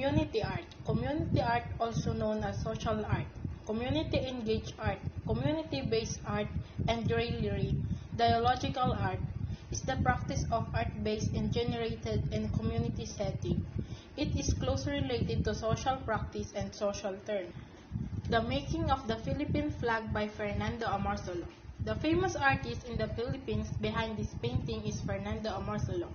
Community art. Community art, also known as social art, community engaged art, community-based art, and really dialogical art, is the practice of art based and generated in community setting. It is closely related to social practice and social turn. The Making of the Philippine Flag by Fernando Amorsolo. The famous artist in the Philippines behind this painting is Fernando Amorsolo.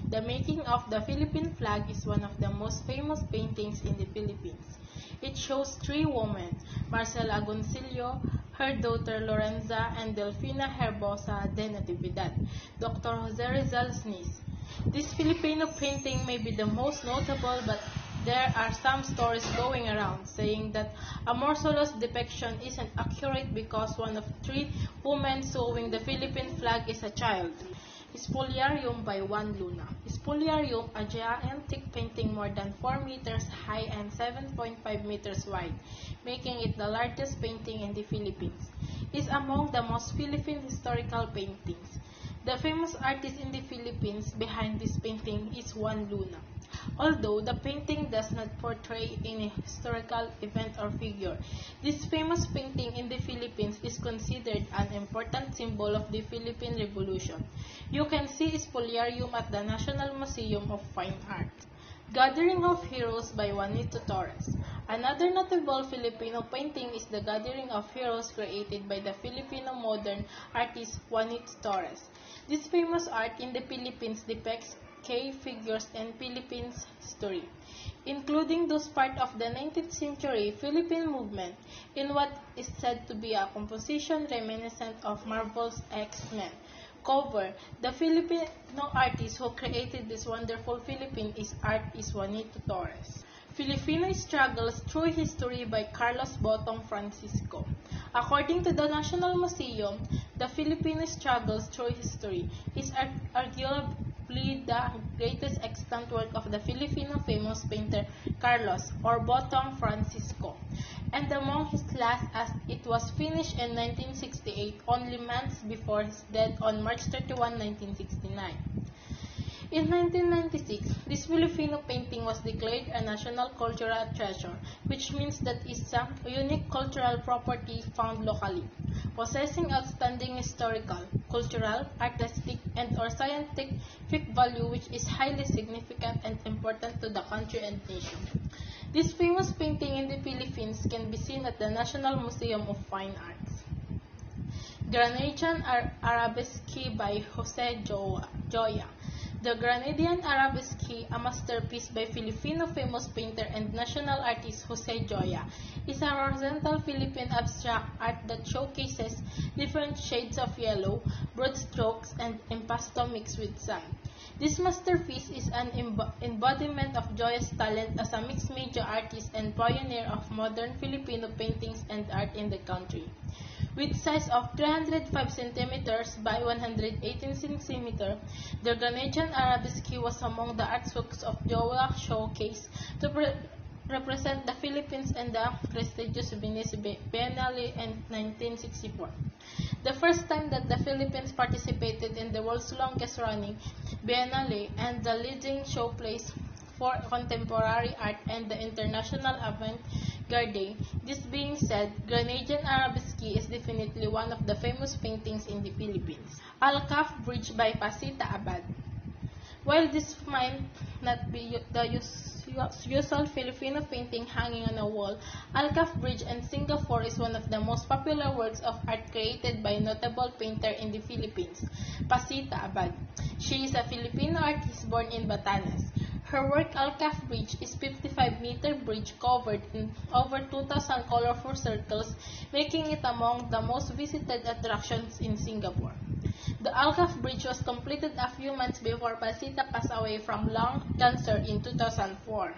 The Making of the Philippine Flag is one of the most famous paintings in the Philippines. It shows three women, Marcela Agoncillo, her daughter Lorenza, and Delfina Herbosa de Natividad, Dr. Jose Rizal Sneeze. This Filipino painting may be the most notable, but there are some stories going around saying that Amorsolo's depiction isn't accurate because one of three women sewing the Philippine flag is a child. Spoliarium by Juan Luna. Spoliarium, a gigantic painting more than 4 meters high and 7.5 meters wide, making it the largest painting in the Philippines, is among the most Philippine historical paintings. The famous artist in the Philippines behind this painting is Juan Luna. Although the painting does not portray any historical event or figure, this famous painting in the Philippines is considered an important symbol of the Philippine Revolution. You can see Spoliarium at the National Museum of Fine Arts. Gathering of Heroes by Juanito Torres. Another notable Filipino painting is the Gathering of Heroes created by the Filipino modern artist Juanito Torres. This famous art in the Philippines depicts key figures in Philippines history, including those part of the 19th century Philippine movement, in what is said to be a composition reminiscent of Marvel's X-Men. Cover. The Filipino artist who created this wonderful Philippine art is Juanito Torres. Filipino Struggles Through History by Carlos Botong Francisco. According to the National Museum, the Filipino Struggles Through History is arguably the greatest extant work of the Filipino famous painter Carlos or Botong Francisco, and among his last, as it was finished in 1968, only months before his death on March 31, 1969. In 1996, this Filipino painting was declared a national cultural treasure, which means that it's a unique cultural property found locally, possessing outstanding historical, cultural, artistic, and/or scientific value, which is highly significant and important to the country and nation. This famous painting in the Philippines can be seen at the National Museum of Fine Arts. Granadian Arabesque by Jose Joya. The Granadian Arabesque, a masterpiece by Filipino famous painter and national artist Jose Joya, is a horizontal Philippine abstract art that showcases different shades of yellow, broad strokes, and impasto mixed with sand. This masterpiece is an embodiment of Joya's talent as a mixed media artist and pioneer of modern Filipino paintings and art in the country. With size of 305 cm by 118 cm, the Granadian Arabesque was among the artworks of Joya showcased to represent the Philippines and the prestigious Venice Biennale in 1964. The first time that the Philippines participated in the world's longest-running Biennale and the leading showplace for contemporary art and the international avant-garde. This being said, Granadian Arabesque is definitely one of the famous paintings in the Philippines. Alcaf Bridge by Pasita Abad. While this might not be the usual Filipino painting hanging on a wall, Alcaf Bridge in Singapore is one of the most popular works of art created by a notable painter in the Philippines, Pasita Abad. She is a Filipino artist born in Batanes. Her work, Alcaf Bridge, is a 55-meter bridge covered in over 2,000 colorful circles, making it among the most visited attractions in Singapore. The Alcaf Bridge was completed a few months before Pasita passed away from lung cancer in 2004.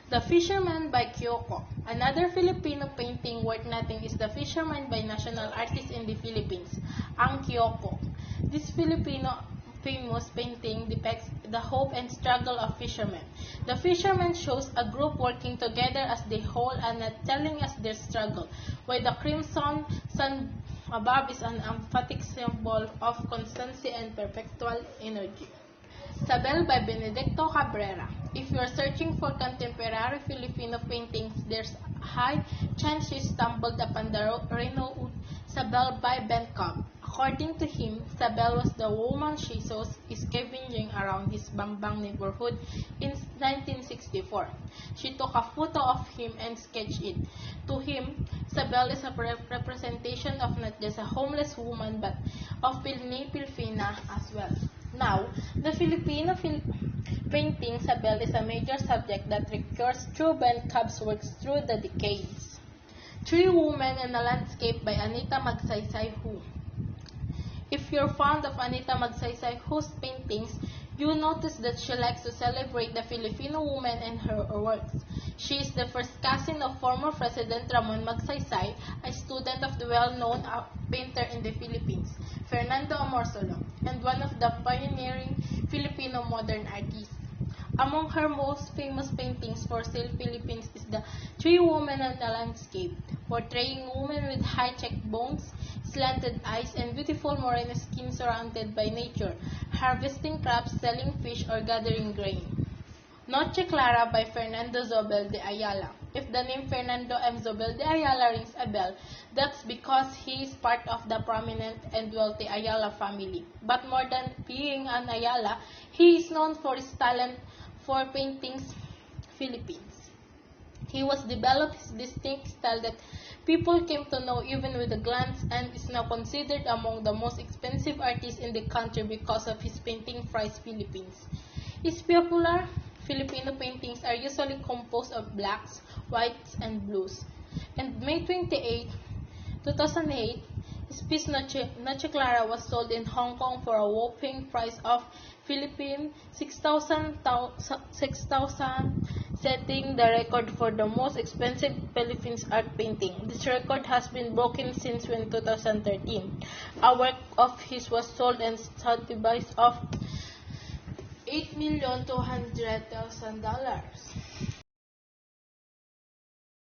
The Fisherman by Kyoko. Another Filipino painting worth noting is The Fisherman by national artist in the Philippines, Ang Kyoko. This Filipino famous painting depicts the hope and struggle of fishermen. The fishermen shows a group working together as they whole and not telling us their struggle, while the crimson sun above is an emphatic symbol of constancy and perpetual energy. Sabel by Benedicto Cabrera. If you are searching for contemporary Filipino paintings, there's a high chance you stumbled upon the renowned Sabel by Ben Cobb. According to him, Sabel was the woman she saw scavenging around his Bambang neighborhood in 1964. She took a photo of him and sketched it. To him, Sabel is a representation of not just a homeless woman but of Pilipina as well. Now, the Filipino painting Sabel is a major subject that recurs through Ben Cobb's works through the decades. Three Women in a Landscape by Anita Magsaysay Hu. If you're fond of Anita Magsaysay Hu's paintings, you notice that she likes to celebrate the Filipino woman and her works. She is the first cousin of former President Ramon Magsaysay, a student of the well-known painter in the Philippines, Fernando Amorsolo, and one of the pioneering Filipino modern artists. Among her most famous paintings for sale Philippines is the Three Women in a Landscape, portraying women with high cheekbones, slanted eyes, and beautiful moreno skin surrounded by nature, harvesting crops, selling fish, or gathering grain. Noche Clara by Fernando Zobel de Ayala. If the name Fernando M. Zobel de Ayala rings a bell, that's because he is part of the prominent and wealthy Ayala family. But more than being an Ayala, he is known for his talent for paintings Philippines. He was developed his distinct style that people came to know even with a glance and is now considered among the most expensive artists in the country because of his painting Fries Philippines. His popular Filipino paintings are usually composed of blacks, whites, and blues. And May 28, 2008, his piece Noche Clara was sold in Hong Kong for a whopping price of Philippine 6,000, setting the record for the most expensive Philippines art painting. This record has been broken since 2013. A work of his was sold and Sotheby's of $8,200,000.